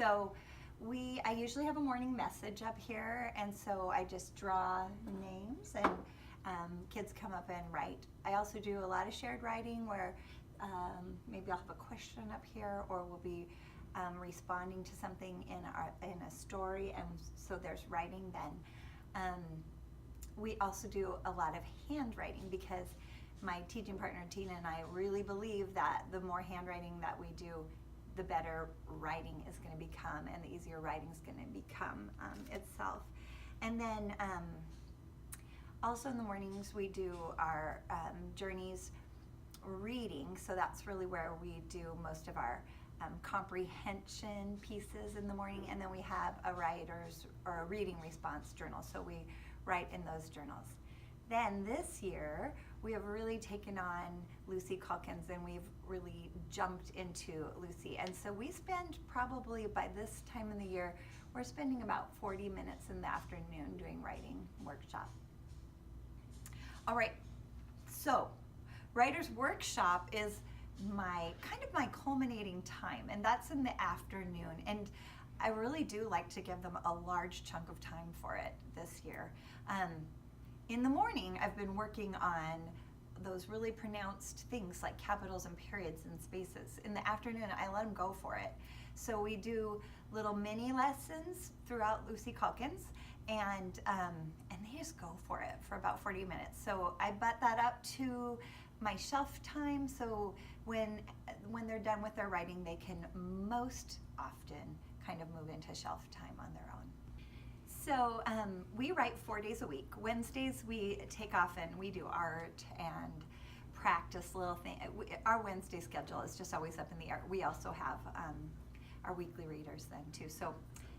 So I usually have a morning message up here, and so I just draw names, and kids come up and write. I also do a lot of shared writing where maybe I'll have a question up here, or we'll be responding to something in a story, and so there's writing then. We also do a lot of handwriting because my teaching partner Tina and I really believe that the more handwriting that we do, the better writing is going to become, and the easier writing is going to become itself. And then also in the mornings we do our journeys reading, so that's really where we do most of our comprehension pieces in the morning, and then we have a writer's or a reading response journal, so we write in those journals. Then this year we have really taken on Lucy Calkins, and we've really jumped into Lucy, and so we spend probably, by this time of the year, we're spending about 40 minutes in the afternoon doing writing workshop. All right, so Writer's Workshop is my culminating time, and that's in the afternoon, and I really do like to give them a large chunk of time for it this year. In the morning, I've been working on those really pronounced things like capitals and periods and spaces. In the afternoon, I let them go for it. So we do little mini lessons throughout Lucy Calkins, and they just go for it for about 40 minutes. So I butt that up to my shelf time, so when they're done with their writing, they can most often kind of move into shelf time on their own. So we write 4 days a week. Wednesdays we take off and we do art and practice little things. Our Wednesday schedule is just always up in the air. We also have our weekly readers then too. So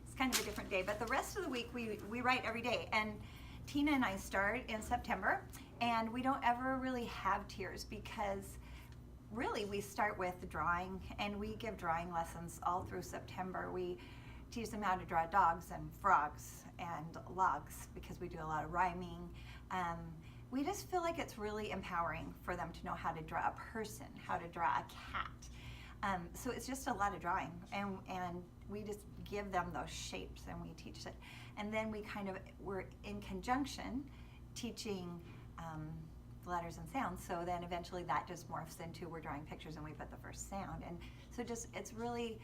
it's kind of a different day, but the rest of the week we write every day. And Tina and I start in September, and we don't ever really have tiers because really we start with drawing, and we give drawing lessons all through September. We teach them how to draw dogs and frogs and logs because we do a lot of rhyming. We just feel like it's really empowering for them to know how to draw a person, how to draw a cat. So it's just a lot of drawing, and we just give them those shapes and we teach it. And then we're in conjunction teaching letters and sounds, so then eventually that just morphs into we're drawing pictures and we put the first sound, and so it's really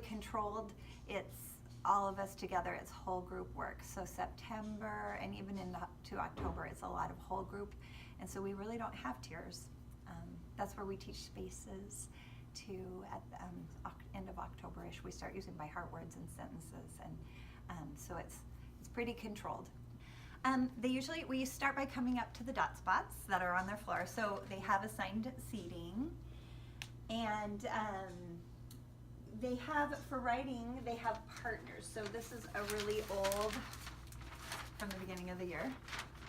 controlled. It's all of us together. It's whole group work. So September and even into October, it's a lot of whole group, and so we really don't have tiers. That's where we teach spaces to at the end of October-ish. We start using by heart words and sentences, and so it's pretty controlled. We start by coming up to the dot spots that are on their floor. So they have assigned seating, and they have, for writing, they have partners. So this is a really old, from the beginning of the year,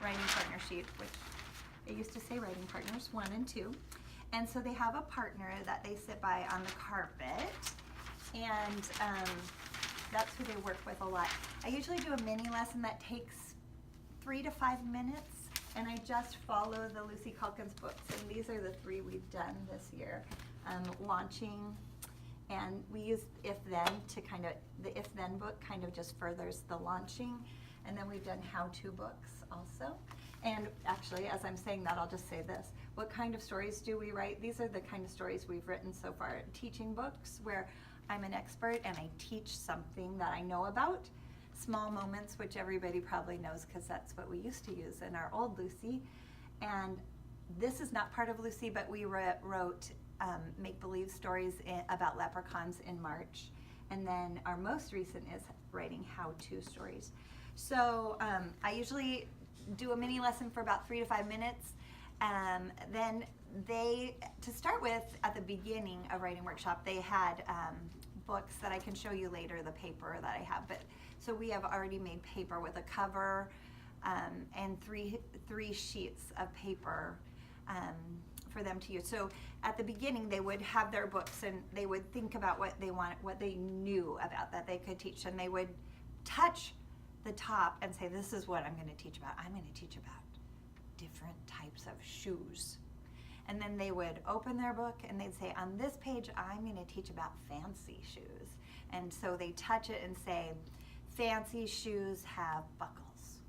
writing partner sheet, which it used to say writing partners 1 and 2. And so they have a partner that they sit by on the carpet, and that's who they work with a lot. I usually do a mini lesson that takes 3 to 5 minutes, and I just follow the Lucy Calkins books, and these are the 3 we've done this year. Launching, and we use If Then to the If Then book kind of just furthers the launching, and then we've done how-to books also. And actually, as I'm saying that, I'll just say this. What kind of stories do we write? These are the kind of stories we've written so far. Teaching books where I'm an expert and I teach something that I know about. Small moments, which everybody probably knows because that's what we used to use in our old Lucy. And this is not part of Lucy, but we wrote make-believe stories about leprechauns in March. And then our most recent is writing how-to stories. So I usually do a mini lesson for about 3 to 5 minutes. Then to start with, at the beginning of Writing Workshop, they had books that I can show you later, the paper that I have. So we have already made paper with a cover and three sheets of paper for them to use. So at the beginning, they would have their books and they would think about what they knew about that they could teach, and they would touch the top and say, this is what I'm going to teach about. I'm going to teach about different types of shoes. And then they would open their book and they'd say, on this page, I'm going to teach about fancy shoes. And so they touch it and say, fancy shoes have buckles.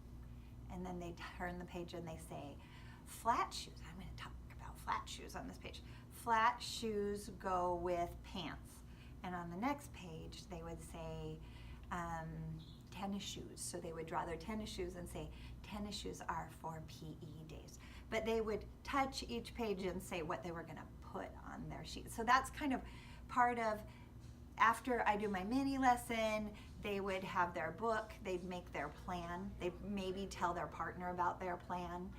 And then they turn the page and they say, flat shoes. I'm going to talk about flat shoes on this page. Flat shoes go with pants. And on the next page, they would say tennis shoes. So they would draw their tennis shoes and say, tennis shoes are for PE days. But they would touch each page and say what they were going to put on their sheet. So that's kind of part of, after I do my mini lesson, they would have their book, they'd make their plan, they'd maybe tell their partner about their plan.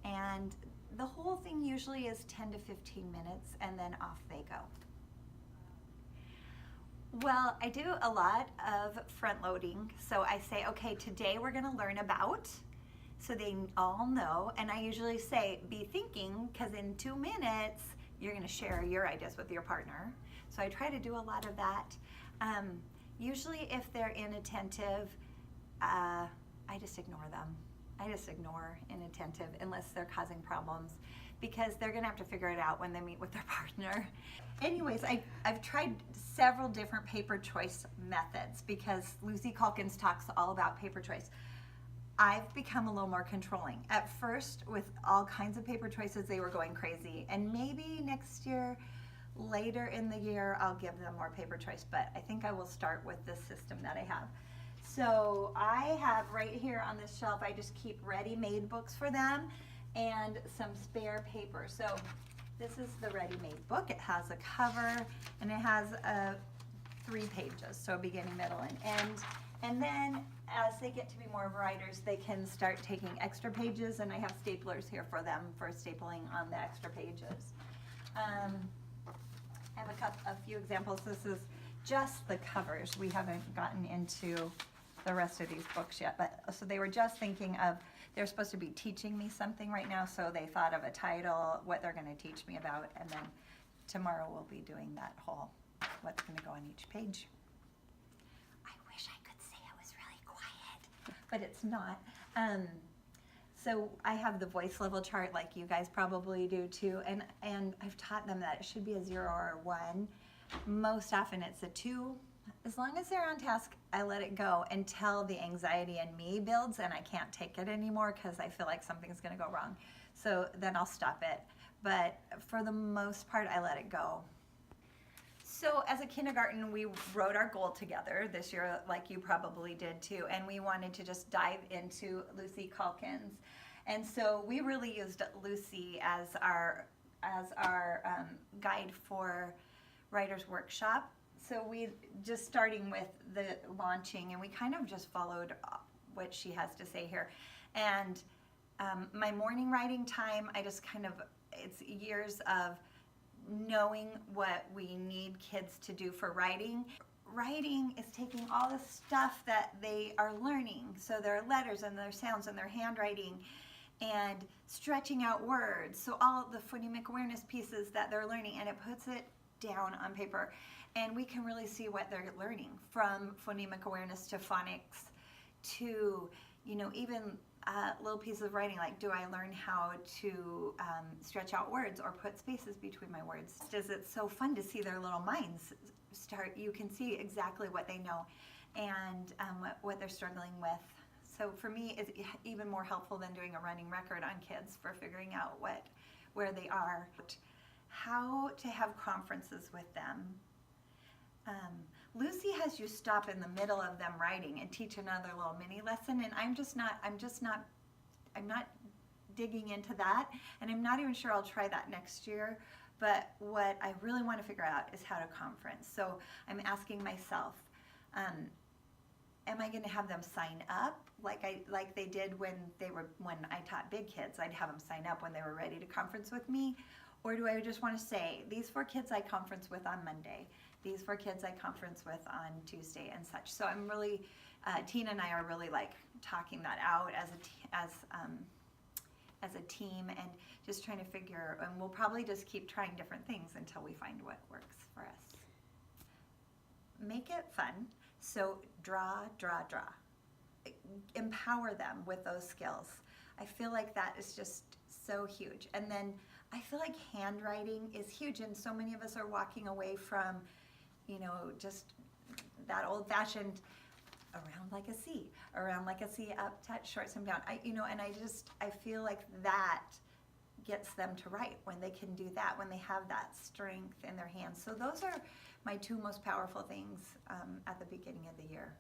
And the whole thing usually is 10 to 15 minutes, and then off they go. Well, I do a lot of front loading. So I say, okay, today we're gonna learn about, so they all know. And I usually say, be thinking, because in 2 minutes, you're gonna share your ideas with your partner. So I try to do a lot of that. Usually if they're inattentive, I just ignore them. I just ignore inattentive unless they're causing problems, because they're gonna have to figure it out when they meet with their partner. Anyways, I've tried several different paper choice methods because Lucy Calkins talks all about paper choice. I've become a little more controlling. At first, with all kinds of paper choices, they were going crazy. And maybe next year, later in the year, I'll give them more paper choice, but I think I will start with this system that I have. So I have right here on this shelf, I just keep ready-made books for them and some spare paper. So this is the ready-made book. It has a cover and it has 3 pages, so beginning, middle, and end. And then as they get to be more writers, they can start taking extra pages, and I have staplers here for them for stapling on the extra pages. I have a few examples. This is just the covers. We haven't gotten into the rest of these books yet, but so they were just thinking of, they're supposed to be teaching me something right now, so they thought of a title, what they're going to teach me about, and then tomorrow we'll be doing that whole, what's going to go on each page. I wish I could say it was really quiet, but it's not. So I have the voice level chart like you guys probably do too, and I've taught them that it should be a 0 or a 1. Most often it's a 2. As long as they're on task, I let it go until the anxiety in me builds and I can't take it anymore because I feel like something's going to go wrong. So then I'll stop it. But for the most part, I let it go. So as a kindergarten, we wrote our goal together this year, like you probably did too, and we wanted to just dive into Lucy Calkins. And so we really used Lucy as our guide for Writer's Workshop. So we just starting with the launching, and we kind of just followed what she has to say here. And my morning writing time, I just kind of, it's years of knowing what we need kids to do for writing. Writing is taking all the stuff that they are learning, so their letters and their sounds and their handwriting, and stretching out words, so all the phonemic awareness pieces that they're learning, and it puts it down on paper, and we can really see what they're learning, from phonemic awareness to phonics to, you know, even little pieces of writing, like, do I learn how to stretch out words or put spaces between my words? It's so fun to see their little minds start. You can see exactly what they know and what they're struggling with. So for me, it's even more helpful than doing a running record on kids for figuring out where they are. How to have conferences with them. Lucy has you stop in the middle of them writing and teach another little mini lesson, and I'm not digging into that, and I'm not even sure I'll try that next year. But what I really want to figure out is how to conference. So I'm asking myself, am I going to have them sign up like they did when I taught big kids? I'd have them sign up when they were ready to conference with me. Or do I just want to say, these 4 kids I conference with on Monday, these 4 kids I conference with on Tuesday, and such. So I'm really, Tina and I are really like talking that out as a team, and just trying to figure, and we'll probably just keep trying different things until we find what works for us. Make it fun. So draw, draw, draw. Empower them with those skills. I feel like that is just so huge. And then I feel like handwriting is huge, and so many of us are walking away from, just that old-fashioned around like a C, up, touch, short, some down. I feel like that gets them to write when they can do that, when they have that strength in their hands. So those are my two most powerful things at the beginning of the year.